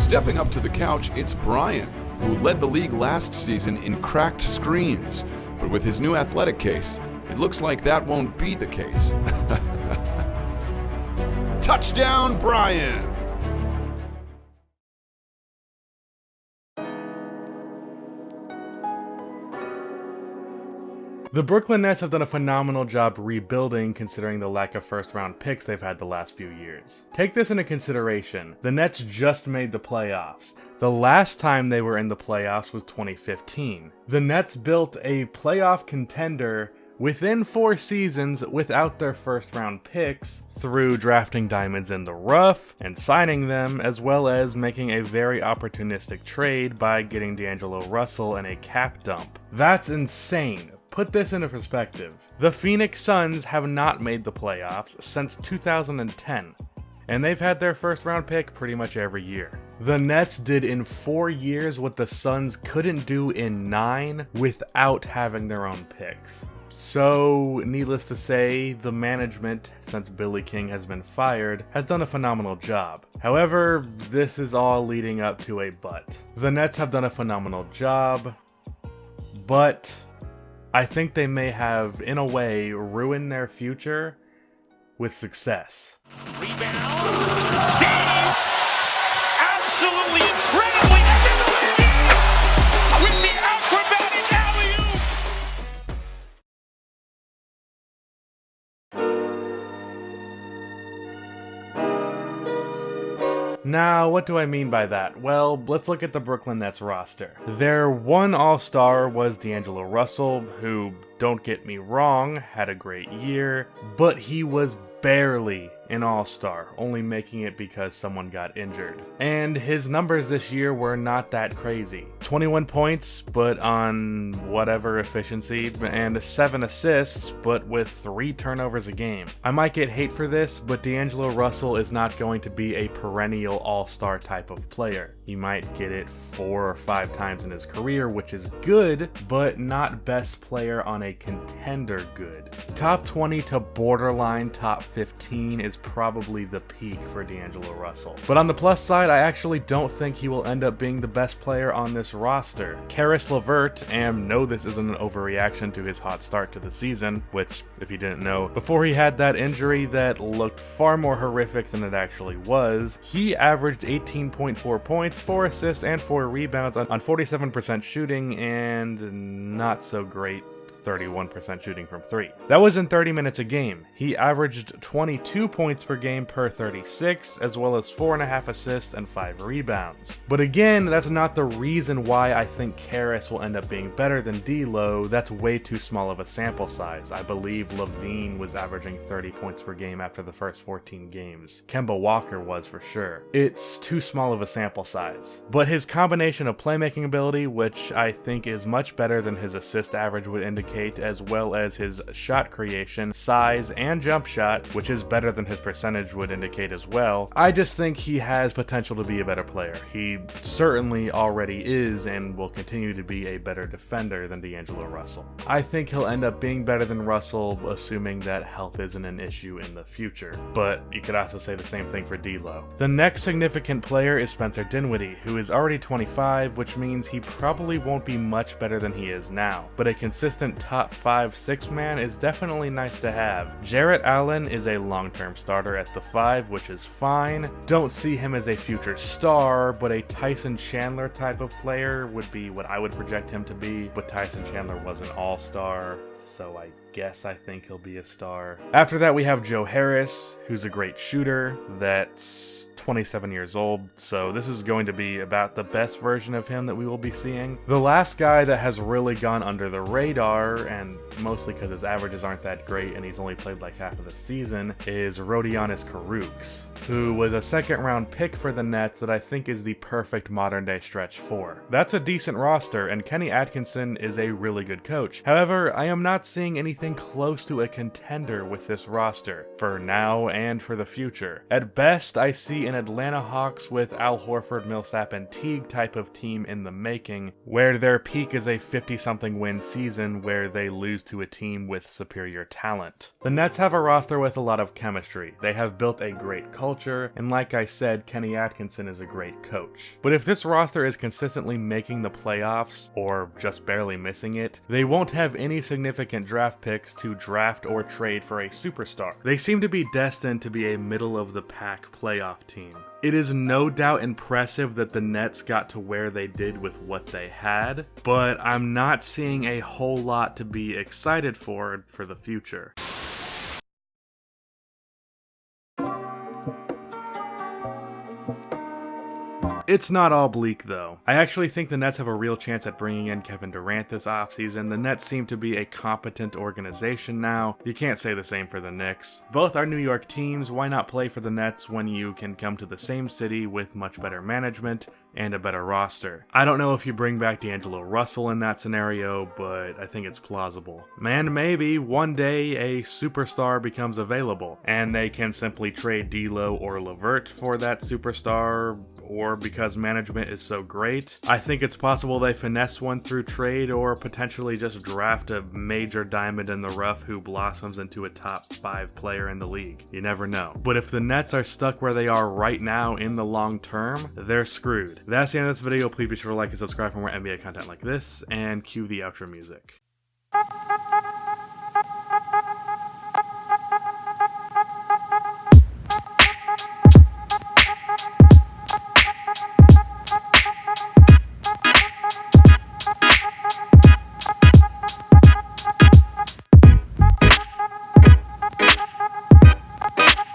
Stepping up to the couch, it's Brian, who led the league last season in cracked screens. But with his new athletic case, it looks like that won't be the case. Touchdown, Brian! The Brooklyn Nets have done a phenomenal job rebuilding considering the lack of first-round picks they've had the last few years. Take this into consideration. The Nets just made the playoffs. The last time they were in the playoffs was 2015. The Nets built a playoff contender within 4 seasons without their first-round picks through drafting diamonds in the rough and signing them, as well as making a very opportunistic trade by getting D'Angelo Russell and a cap dump. That's insane. Put this into perspective. The Phoenix Suns have not made the playoffs since 2010, and they've had their first round pick pretty much every year. The Nets did in 4 years what the Suns couldn't do in 9 without having their own picks. So, needless to say, the management, since Billy King has been fired, has done a phenomenal job. However, this is all leading up to a but. The Nets have done a phenomenal job, but I think they may have, in a way, ruined their future with success. Rebound. Save. Absolutely incredibly. With the acrobatic alley-oop. Now, what do I mean by that? Well, let's look at the Brooklyn Nets roster. Their one all-star was D'Angelo Russell, who, don't get me wrong, had a great year, but he was barely an all-star, only making it because someone got injured. And his numbers this year were not that crazy. 21 points, but on whatever efficiency, and 7 assists, but with 3 turnovers a game. I might get hate for this, but D'Angelo Russell is not going to be a perennial all-star type of player. He might get it 4 or 5 times in his career, which is good, but not best player on a contender good. Top 20 to borderline top 15 is probably the peak for D'Angelo Russell. But on the plus side, I actually don't think he will end up being the best player on this roster. Caris LeVert, and no, this isn't an overreaction to his hot start to the season, which, if you didn't know, before he had that injury that looked far more horrific than it actually was, he averaged 18.4 points, 4 assists, and 4 rebounds on 47% shooting and not so great 31% shooting from 3. That was in 30 minutes a game. He averaged 22 points per game per 36, as well as 4.5 assists and 5 rebounds. But again, that's not the reason why I think Caris will end up being better than D'Lo. That's way too small of a sample size. I believe Levine was averaging 30 points per game after the first 14 games. Kemba Walker was for sure. It's too small of a sample size. But his combination of playmaking ability, which I think is much better than his assist average would indicate, as well as his shot creation, size, and jump shot, which is better than his percentage would indicate as well. I just think he has potential to be a better player. He certainly already is and will continue to be a better defender than D'Angelo Russell. I think he'll end up being better than Russell, assuming that health isn't an issue in the future. But you could also say the same thing for D'Lo. The next significant player is Spencer Dinwiddie, who is already 25, which means he probably won't be much better than he is now. But a consistent top 5-6 man is definitely nice to have. Jarrett Allen is a long-term starter at the 5, which is fine. Don't see him as a future star, but a Tyson Chandler type of player would be what I would project him to be, but Tyson Chandler was an all-star, so I guess I think he'll be a star. After that, we have Joe Harris, who's a great shooter that's 27 years old, so this is going to be about the best version of him that we will be seeing. The last guy that has really gone under the radar, and mostly because his averages aren't that great and he's only played like half of the season, is Rodions Kurucs, who was a second-round pick for the Nets that I think is the perfect modern-day stretch 4. That's a decent roster, and Kenny Atkinson is a really good coach. However, I am not seeing anything anything close to a contender with this roster, for now and for the future. At best, I see an Atlanta Hawks with Al Horford, Millsap, and Teague type of team in the making, where their peak is a 50-something win season where they lose to a team with superior talent. The Nets have a roster with a lot of chemistry. They have built a great culture, and like I said, Kenny Atkinson is a great coach. But if this roster is consistently making the playoffs, or just barely missing it, they won't have any significant draft picks to draft or trade for a superstar. They seem to be destined to be a middle-of-the-pack playoff team. It is no doubt impressive that the Nets got to where they did with what they had, but I'm not seeing a whole lot to be excited for the future. It's not all bleak though. I actually think the Nets have a real chance at bringing in Kevin Durant this offseason. The Nets seem to be a competent organization now. You can't say the same for the Knicks. Both are New York teams. Why not play for the Nets when you can come to the same city with much better management and a better roster? I don't know if you bring back D'Angelo Russell in that scenario, but I think it's plausible. And maybe one day a superstar becomes available, and they can simply trade D'Lo or LeVert for that superstar, or because management is so great, I think it's possible they finesse one through trade or potentially just draft a major diamond in the rough who blossoms into a top 5 player in the league. You never know. But if the Nets are stuck where they are right now in the long term, they're screwed. That's the end of this video. Please be sure to like and subscribe for more NBA content like this, and cue the outro music.